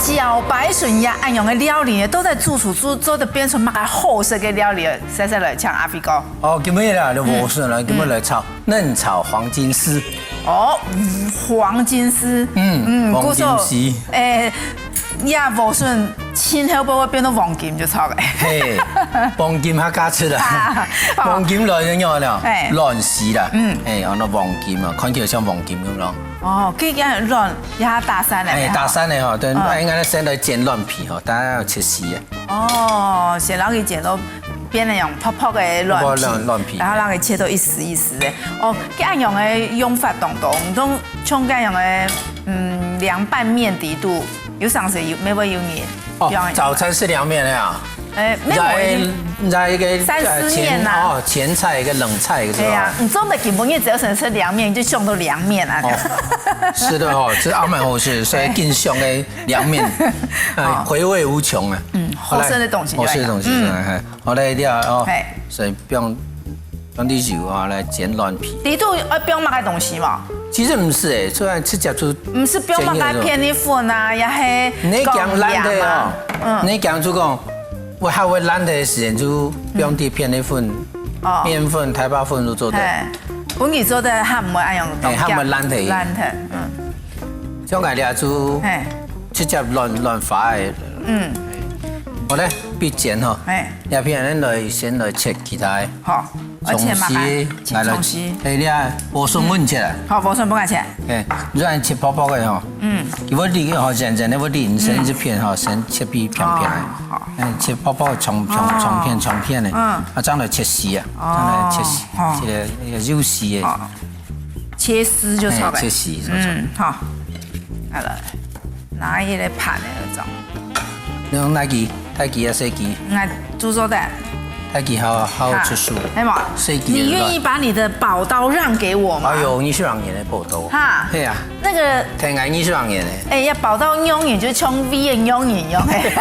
茭白笋呀，按用的料理都在主厨做的变成嘛个好食的料理，使来请阿飞哥。哦，今日啦，就无笋啦，今日来炒嫩炒黄金丝。哦，黄金丝，黄金丝，呀，无笋青后不会变到黄金就炒嘅。嘿，黄金较加出啦，黄金来咗樣啦，亂絲啦，我那黃金啊，看起來像黃金咁咯。哦，佢嘅亂一下打散嚟。打散嚟嗬，對，應該先來剪亂皮嗬，大家要切絲嘅。哦，先讓佢剪到變那種泡泡嘅亂皮，然後讓佢切到一絲一絲嘅。哦，咁樣嘅用法都像咁樣嘅涼拌麵底度，有上次有咩會有你？哦，早餐是涼麵呀。在一個前菜一個冷菜一個。對呀，你做的基本也只要是吃涼麵，就想到涼麵啊。是的哦，這阿蠻好吃，所以更香的涼麵，回味無窮啊。好吃的東西。好吃的東西，好嘞，啲啊哦，所以不用啲油啊來剪軟皮。底度不用買東西嘛？其實唔是誒，雖然直接就唔是不用買片的粉啊，也係你講爛的哦，你講就講。我還會爛的時間就不用啲片的粉、麵粉、太白粉都做得。本期做的還唔會按用東還唔會爛的。爛的，像我哋就直接亂發的。我咧必剪嗬，一片咧先來切其他。好，而且嘛，切葱絲。你啊，莴筍燜切啊。好，莴筍不敢切。你按切薄薄的嗬。如果你好簡單，我哋先一片嗬，先切片片來。好。切薄薄長片的。啊，將來切絲啊，將來切絲，切肉絲的。切絲就炒嘅。切絲。好。係啦，拿一個盤嚟做。你用哪機？太極啊，細機。煮熟的。太極好出書。哎媽，你願意把你的寶刀讓給我嗎？哎呦，你是讓人的寶刀。哈。對啊。那個。聽講你是讓人的。哎呀，寶刀用完就從 V 人用完用嘅。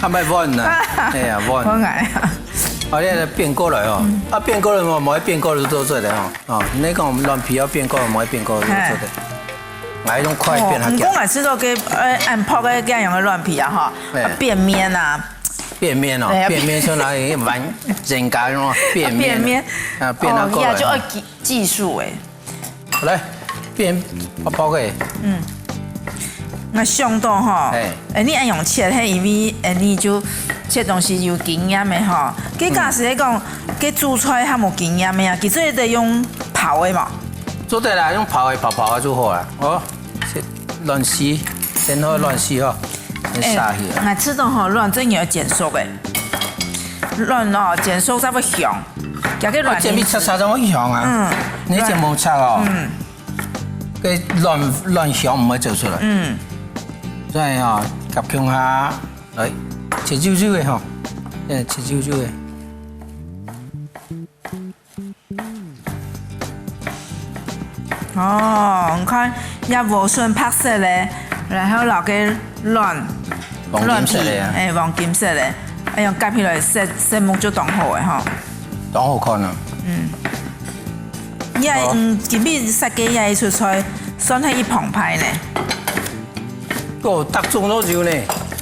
係咪彎啊？係啊，彎。彎啊。我哋變過來哦，啊變過來嘛，冇變過來都做得哦。哦，你講亂皮要變過來，冇變過來都做得。買一種快變它。我講吃到給按泡個這樣的亂皮啊哈，變面啊。變面哦，變面就拿一碗人家用變面。啊，變到過來。就要技術誒。來，變泡個。我想到哈，你按用切，係因為你就切東西有經驗的哈。佢假使嚟講，佢煮菜還冇經驗的呀，佢這得用泡的嘛。做得啦，用泡的就好啦。哦，亂絲，先好亂絲哦，你撒去。我知道哈，亂真要剪熟的，亂哦剪熟才會香。我剪比切沙怎會香啊？你剪冇切哦。佢亂香唔會做出來。所以哈，夾強下嚟切少少嘅嗬，切少少嘅。哦，你看一莴筍拍色咧，然後落個亂皮，黃金色咧，哎呀，夾起來色目就當好嘅嗬。當好看啊！今日殺雞也出菜，算係一澎湃呢。個特種多少呢？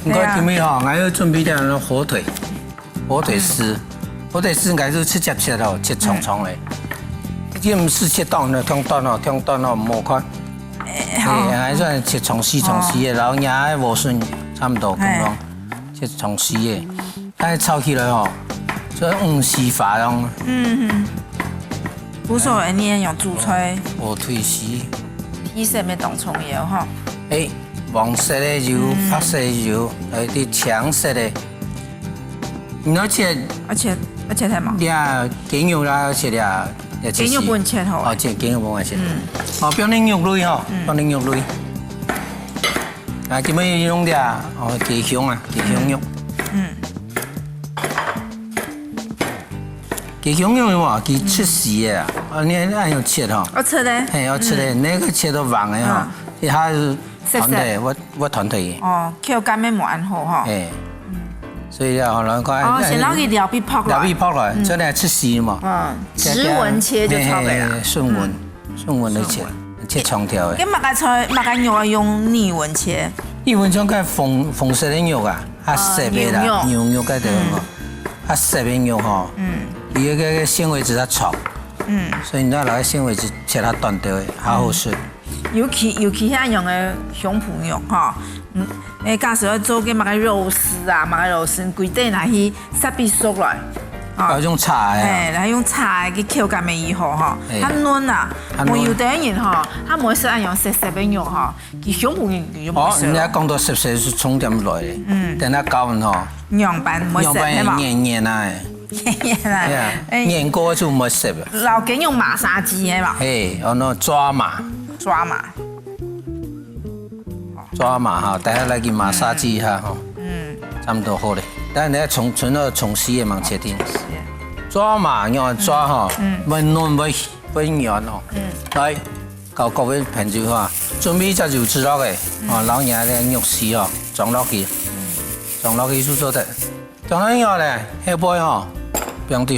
唔該，今日哈，我要準備啲火腿絲，火腿絲我就直接切咯，切長長嘅。啲唔是切檔咯，聽檔咯，冇看。係算切長絲嘅，然後伢莴筍差唔多咁樣，切長絲嘅，但係炒起來吼，就絲滑咯。不錯，你用煮菜。火腿絲。皮色咪當蔥油哈。黃色的油、白色的油，啲橙色的。而且係嘛？呀，雞肉啦，切呀，雞肉半切好。哦，切雞肉半切。哦，標定肉類吼，標定肉類。啊，今日用啲啊，哦，雞胸啊，雞胸肉。雞胸肉嘛，佢切絲嘅啊，你按要切吼。我切咧。係要切咧，那個切到黃嘅吼，一下子。團隊，我團隊。哦，口感咩冇按好哈。所以啊，可能講。哦，先攞佢料皮泡落。料皮泡落，再嚟切絲嘛。直紋切就炒嘅啦。順紋嚟切，切长条的。跟马家肉啊用逆纹切。逆纹种个红色的肉啊，较涩的啦，牛肉个对嘛，较涩的肉吼，伊个纤维质较粗，所以你那个纤维质切它断掉的，较好吃。尤其遐用的胸脯肉吼，假使要做个马家肉丝啊，马家肉丝规底来去杀必熟来。用炒的，然后用炒的去口感的以后哈，它嫩啊，我有的人哈，他冇适合用湿的肉哈，佢胸脯肉就冇适合。人家讲到湿是从点来的，等它搞完吼，样板冇适合嘛，黏啊，黏过就冇适合。老梗用马杀鸡的嘛，哦那抓马哈，等下来给马杀鸡一下哈，差不多好嘞。但你从细的忙切丁，抓嘛用抓哈，不嫩不软哦。来，搞各位朋友哈，准备只肉汁落嘅，老爷嘅肉丝哦，装落去就做得。装落以後咧，下杯吼，不用啲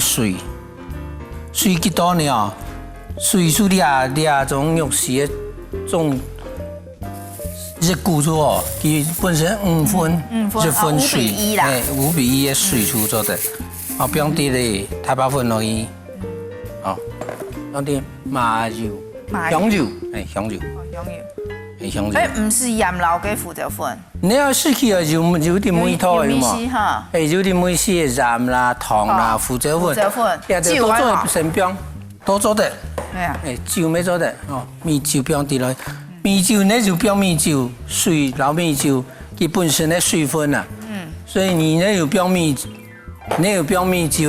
水幾多呢？哦，水出啲種肉絲嘅種。这骨头哦，它本身5分水，5比1的水出做的，不用滴嘞，太白粉落去，用啲麻油、香油，香油，香油，唔是鹽流嘅胡椒粉。你要試起啊，有啲梅湯嘅嘛，有啲梅絲嘅鹽啦、糖啦、胡椒粉，都做成冰，都做得，酒沒做得，米酒不用滴落。米酒那就标米酒，水老米酒，它本身的水分啊，所以你那有标米酒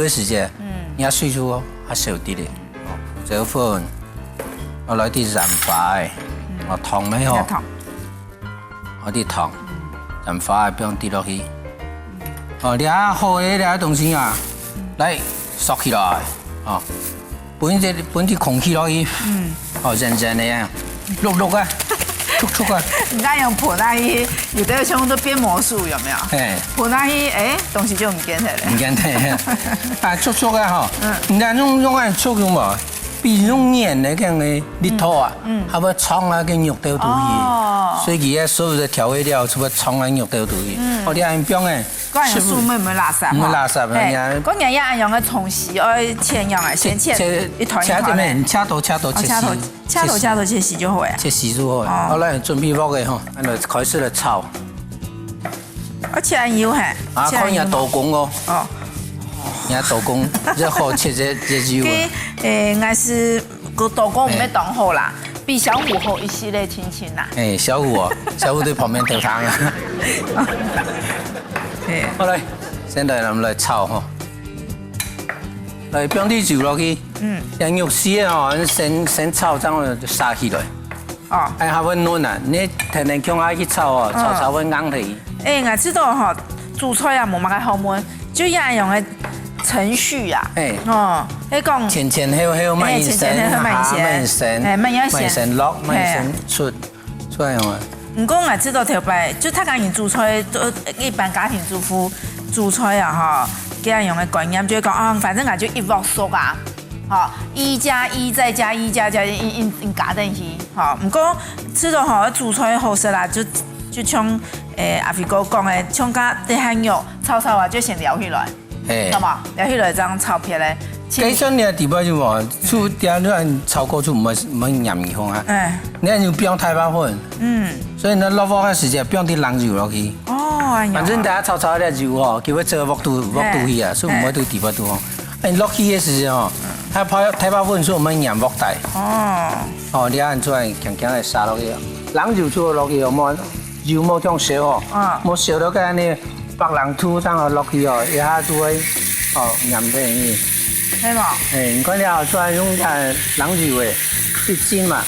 的时间，你要水出还少啲咧，胡椒粉，我來啲鹽塊，糖咩嗬，我啲糖，鹽塊不用滴落去，你啊好嘅啲東西啊，來索起來，本啲空氣落去，認真嘅呀。碌啊，速啊！你那用破那一，有的全部都变魔术，有没有？破那一，东西就唔见了。唔见了，速啊哈！你看用按速用嘛，比用黏的咁嘅泥土啊，还不葱啊跟肉都都去，所以而家所有的调味料，除了葱啊肉都都去。我哋按標嘅，嗰樣素唔會垃圾，唔會垃圾啊！嗰樣一按用嘅葱絲，愛切樣啊，先切一團一團咧，切到切絲就好啊，切絲就好。好啦，準備落嘅嗬，按嚟開始嚟炒。我切完油係，看人刀工哦。人家刀工，即好切這油。我是個刀工唔係當好啦。比小虎好一系列親親啦。小虎啊，小虎在旁邊調湯啊。好嚟，現在我們來炒哈。來放啲油落去，讓肉絲啊，先炒，然後就撒起來。哎，下溫暖啊，你天天強下去炒哦，炒溫硬啲。我知道哈，煮菜啊冇乜嘅好燜，就一樣用嘅。程序啊，你講前後慢一聲，慢聲落，慢聲出嚟用啊。唔過我知道條擺，就他講人煮菜，一般家庭主婦煮菜啊，嚇，佢用嘅觀念就係講，反正我就一鑊熟啊，嚇，1+1再加1+1加等去，嚇。唔過知道嚇煮菜好食啦，就像阿飛哥講嘅，像家啲香肉炒啊，就先撩起來。係嘛？撩起來張炒片咧。計上你地方就話，出啲你炒過就唔係鹽味啊。你要不用太白粉。所以你落鑊嘅時間不用啲冷油落去。反正大家炒啲油哦，叫佢做鑊度去啊，所以唔可以對地方度。你落去嘅時間哦，太白粉所以唔係鹽鑊大。你按出來輕輕嚟撒落去，冷油做落去哦，冇油冇咁少哦，冇少到嘅呢。白冷吐上去落去哦，一下就會鹽啲嘢。係嘛？唔該你後出來用冷油嘅啲煎嘛，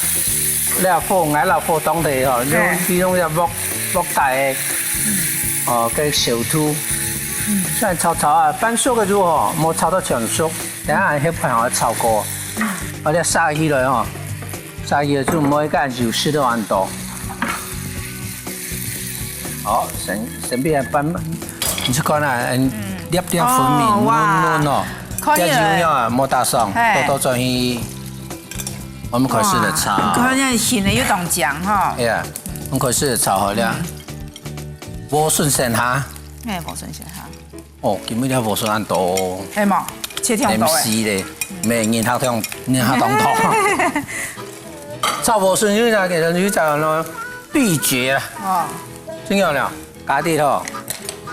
你又放喺度放當地哦，用隻鑊大嘅嘅小兔，雖然炒啊，半熟嘅啫喎，冇炒到全熟，等下喺旁邊炒過，我哋撒起來哦，撒起來就唔可以加油濕到很多。好，身邊一般，你就講啦，粒粉面嫩哦，啲油啊冇打上，多再去我们开始来炒。好像新的一种酱哈。哎呀，我们开始炒好了。莴笋先下。哎，莴笋先下。哦，今日莴笋很多。係嘛？切條多嘅。咧，咩然後當湯。炒莴筍呢就其實呢就咯秘訣啦。哦。仲有啦，加啲嗬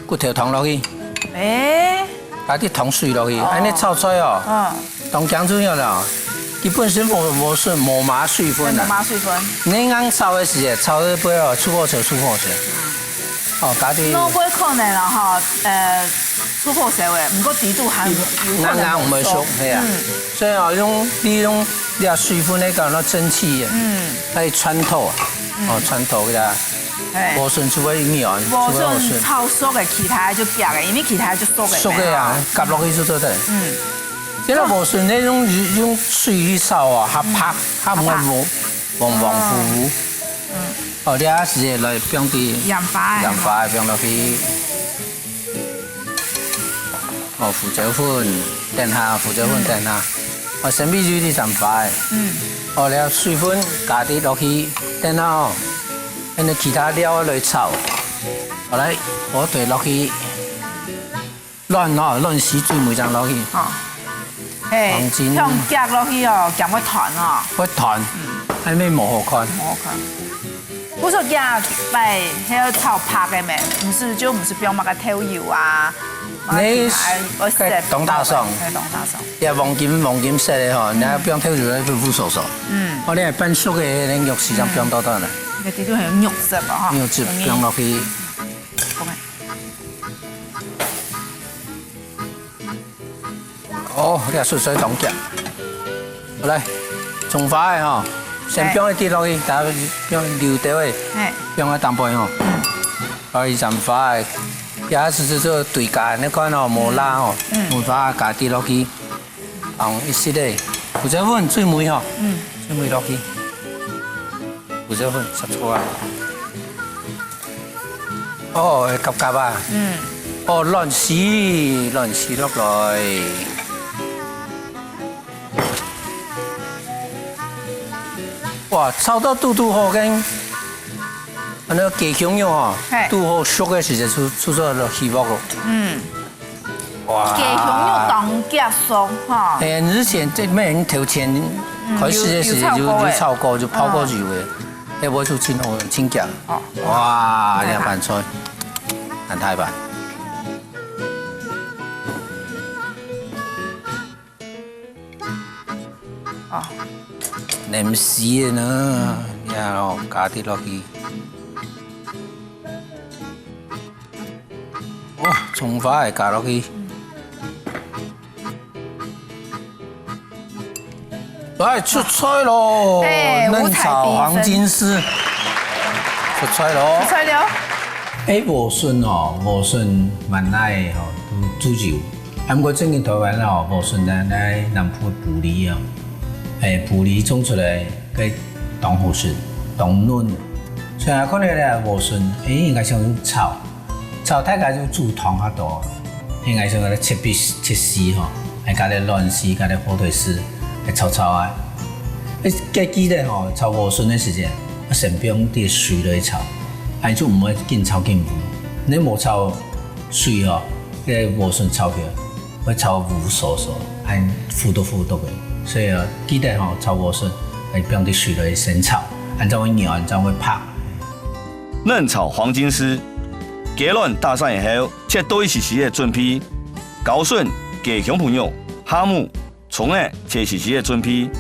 骨條糖落去。誒。加啲糖水落去，安尼炒出哦。嗯。當薑仲有啦，基本是莴筍冇麻水分啦。冇麻水分。你啱炒嘅時候，炒到杯哦，出火水。哦，加啲。我會可能啦嗬，出破社會，唔過地度還啱唔係熟，係啊，所以哦，呢種水分咧講到蒸汽嘅，可以穿透啊，穿透嘅啦，莴筍煮會軟，莴筍炒熟嘅，其他就夾嘅，因為其他就熟嘅。熟嘅啊，夾落去就得得。即係莴筍呢種水去炒啊，合拍，合唔係黃糊。哦，呢下時來放啲鹽花放落去。哦，胡椒粉等下，我先必須啲鹽花。哦，你水分加啲落去，等下哦，跟住其他料嚟炒。後來我對落去亂時最每張落去。黃金。向夾落去哦，夾會彈哦。會彈，係咩冇好看？冇好看。我說夾嚟係要炒拍嘅咩？唔是不用乜嘅調油啊。你當大餸，又黃金色嘅嗬，你不用挑住咧，糊糊索索。我哋係笨熟嘅，你肉時間不用多啦。你哋都係用肉汁啊嗬。肉汁放落去。哦，你係水當夾。好嚟，葱花嘅嗬，先放一啲落去，但係放料掉嘅，放一啖半嗬。可以葱花嘅。也是做對價，你看哦，冇辣哦，冇花加啲落去，放一些咧，胡椒粉最美哦，最美落去，胡椒粉十錯啊，哦，夾啊，哦，亂絲落來，哇，炒到嘟好嘅。那雞胸肉哦，都好熟嘅時候出咗落起鑊咯。哇！雞胸肉當夾熟哈。係啊，之前即咩人頭前開始嘅時候就炒過就泡過油嘅，一鍋就清夾。哇！涼拌菜，很太棒。啊，nem絲嘅呢，然後加啲落去。哦，葱花係加落去，來出菜咯！嫩炒黃金絲出菜咯！出菜了。誒，莴筍哦，莴筍蠻耐哦，都煮酒。不過最近台灣哦，莴筍咧喺南部埔里啊，埔里種出來嘅當莴筍，當嫩。所以可能咧莴筍應該想炒。炒太介就煮湯較多，應該想嗰啲切絲吼，係加啲卵絲、加啲火腿絲嚟炒啊。你記得吼，炒莴筍嘅時間，先不用啲水嚟炒，係就唔會緊炒緊糊。你冇炒水吼，嘅莴筍炒起來會炒糊索索，係糊到嘅。所以啊，記得吼炒莴筍係不用啲水嚟先炒，按照會搖，按照會拍。嫩炒黃金絲。雞卵打散以後，切多一絲絲的準備，高筍、雞胸脯肉、蝦母、蔥仔切絲絲的準備。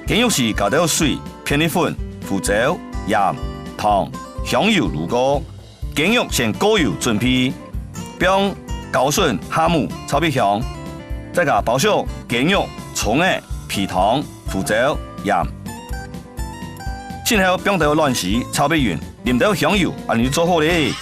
雞肉是加到水、片粒粉、胡椒、鹽、糖、香油入鍋。雞肉先過油準備，將高筍、蝦母炒別香，再加包上雞肉、蔥仔、皮糖、胡椒、鹽。之後將到卵絲炒別勻，淋到香油，安尼就做好咧。